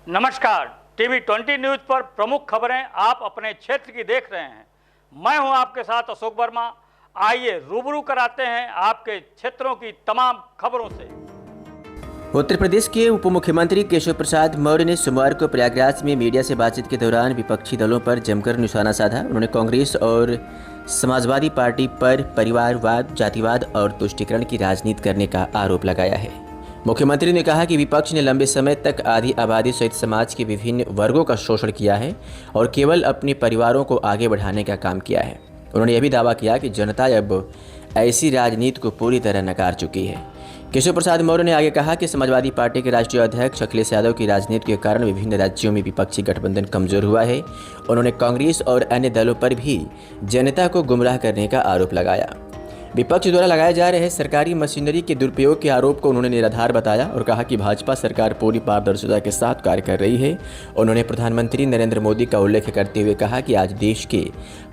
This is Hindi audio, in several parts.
नमस्कार, टीवी 20 न्यूज पर प्रमुख खबरें आप अपने क्षेत्र की देख रहे हैं। मैं हूं आपके साथ अशोक वर्मा। आइए रूबरू कराते हैं आपके क्षेत्रों की तमाम खबरों से। उत्तर प्रदेश के उप मुख्यमंत्री केशव प्रसाद मौर्य ने सोमवार को प्रयागराज में मीडिया से बातचीत के दौरान विपक्षी दलों पर जमकर निशाना साधा। उन्होंने कांग्रेस और समाजवादी पार्टी पर परिवारवाद, जातिवाद और तुष्टीकरण की राजनीति करने का आरोप लगाया है। मुख्यमंत्री ने कहा कि विपक्ष ने लंबे समय तक आधी आबादी सहित समाज के विभिन्न वर्गों का शोषण किया है और केवल अपने परिवारों को आगे बढ़ाने का काम किया है। उन्होंने यह भी दावा किया कि जनता अब ऐसी राजनीति को पूरी तरह नकार चुकी है। केशव प्रसाद मौर्य ने आगे कहा कि समाजवादी पार्टी के राष्ट्रीय अध्यक्ष अखिलेश यादव की राजनीति के कारण विभिन्न राज्यों में विपक्षी गठबंधन कमजोर हुआ है। उन्होंने कांग्रेस और अन्य दलों पर भी जनता को गुमराह करने का आरोप लगाया। विपक्ष द्वारा लगाए जा रहे सरकारी मशीनरी के दुरुपयोग के आरोप को उन्होंने निराधार बताया और कहा कि भाजपा सरकार पूरी पारदर्शिता के साथ कार्य कर रही है। उन्होंने प्रधानमंत्री नरेंद्र मोदी का उल्लेख करते हुए कहा कि आज देश के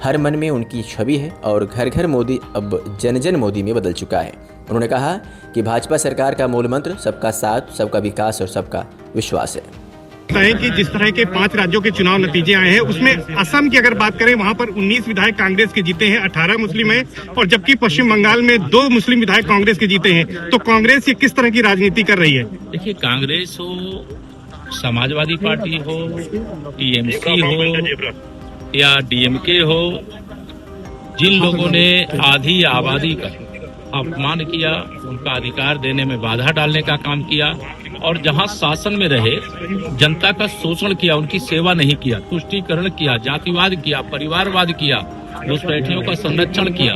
हर मन में उनकी छवि है और घर घर मोदी अब जन जन मोदी में बदल चुका है। उन्होंने कहा कि भाजपा सरकार का मूल मंत्र सबका साथ, सबका विकास और सबका विश्वास है। कि जिस तरह के 5 राज्यों के चुनाव नतीजे आए हैं उसमें असम की अगर बात करें वहां पर 19 विधायक कांग्रेस के जीते हैं, 18 मुस्लिम हैं और जबकि पश्चिम बंगाल में 2 मुस्लिम विधायक कांग्रेस के जीते हैं। तो कांग्रेस ये किस तरह की राजनीति कर रही है? देखिए, कांग्रेस हो, समाजवादी पार्टी हो, टीएमसी हो या डीएमके हो, जिन लोगों ने आधी आबादी का अपमान किया, उनका अधिकार देने में बाधा डालने का काम किया और जहां शासन में रहे जनता का शोषण किया, उनकी सेवा नहीं किया, तुष्टीकरण किया, जातिवाद किया, परिवारवाद किया, घुसपैठियों का संरक्षण किया,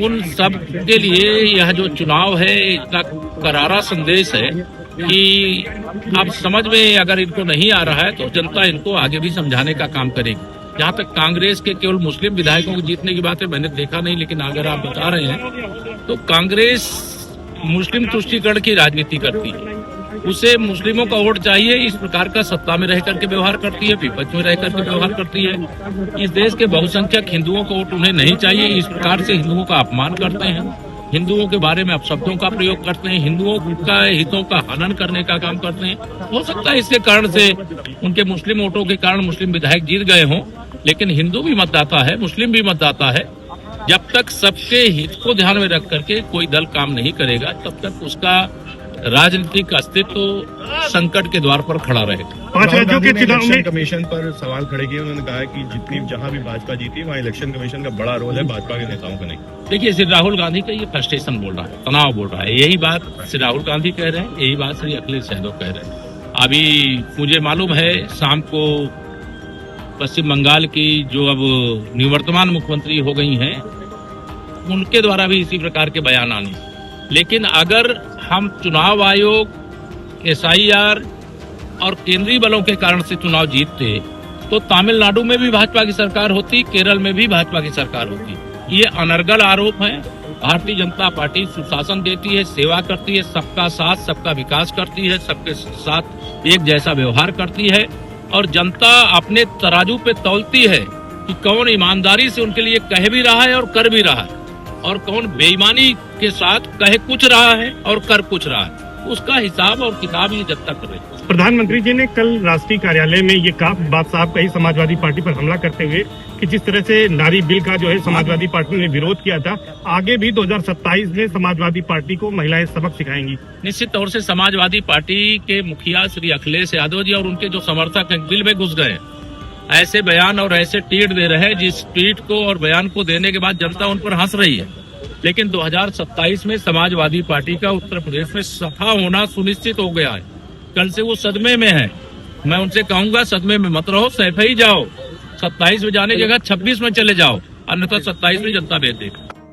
उन सब के लिए यह जो चुनाव है इतना करारा संदेश है कि अब समझ में अगर इनको नहीं आ रहा है तो जनता इनको आगे भी समझाने का काम करेगी। जहाँ तक कांग्रेस के केवल मुस्लिम विधायकों को जीतने की बात है, मैंने देखा नहीं, लेकिन अगर आप बता रहे हैं तो कांग्रेस मुस्लिम तुष्टीकरण की राजनीति करती है। उसे मुस्लिमों का वोट चाहिए, इस प्रकार का सत्ता में रह करके व्यवहार करती है, विपक्ष में रह करके व्यवहार करती है। इस देश के बहुसंख्यक हिंदुओं का वोट उन्हें नहीं चाहिए, इस प्रकार से हिंदुओं का अपमान करते हैं, हिंदुओं के बारे में अपशब्दों का प्रयोग करते हैं, हिंदुओं का हितों का हनन करने का काम करते हैं। हो सकता है इसके कारण से उनके मुस्लिम वोटों के कारण मुस्लिम विधायक जीत गए हों, लेकिन हिंदू भी मतदाता है, मुस्लिम भी मतदाता है। जब तक सबके हित को ध्यान में रख करके कोई दल काम नहीं करेगा तब तक उसका राजनीतिक अस्तित्व संकट के द्वार पर खड़ा रहेगा। 5 राज्यों के चुनाव में कमीशन पर सवाल खड़े किए। उन्होंने कहा कि जितनी जहां भी भाजपा जीती वहां इलेक्शन कमीशन का बड़ा रोल है, भाजपा के नेताओं का नहीं। देखिए, श्री राहुल गांधी का ये फ्रस्ट्रेशन बोल रहा है, तनाव बोल रहा है। यही बात श्री राहुल गांधी कह रहे हैं, यही बात श्री अखिलेश यादव कह रहे हैं। अभी मुझे मालूम है शाम को पश्चिम बंगाल की जो अब निवर्तमान मुख्यमंत्री हो गई हैं, उनके द्वारा भी इसी प्रकार के बयान आने। लेकिन अगर हम चुनाव आयोग, SIR और केंद्रीय बलों के कारण से चुनाव जीतते तो तमिलनाडु में भी भाजपा की सरकार होती, केरल में भी भाजपा की सरकार होती। ये अनर्गल आरोप है। भारतीय जनता पार्टी सुशासन देती है, सेवा करती है, सबका साथ, सबका विकास करती है, सबके साथ एक जैसा व्यवहार करती है और जनता अपने तराजू पे तौलती है कि कौन ईमानदारी से उनके लिए कह भी रहा है और कर भी रहा है और कौन बेईमानी के साथ कहे कुछ रहा है और कर कुछ रहा है। उसका हिसाब और किताब ये जनता कर रही है। प्रधानमंत्री जी ने कल राष्ट्रीय कार्यालय में ये बात साहब कही समाजवादी पार्टी पर हमला करते हुए कि जिस तरह से नारी बिल का जो है समाजवादी पार्टी ने विरोध किया था, आगे भी 2027 में समाजवादी पार्टी को महिलाएं सबक सिखाएंगी। निश्चित तौर से समाजवादी पार्टी के मुखिया श्री अखिलेश यादव जी और उनके जो समर्थक हैं दिल में घुस गए, ऐसे बयान और ऐसे ट्वीट दे रहे हैं जिस ट्वीट को और बयान को देने के बाद जनता उन पर हंस रही है। लेकिन 2027 में समाजवादी पार्टी का उत्तर प्रदेश में सफा होना सुनिश्चित हो गया है। कल से वो सदमे में है। मैं उनसे कहूंगा सदमे में मत रहो, सैफ ही जाओ। 27 में जाने की जगह 26 में चले जाओ, अन्यथा 27 में जनता भेज देगी।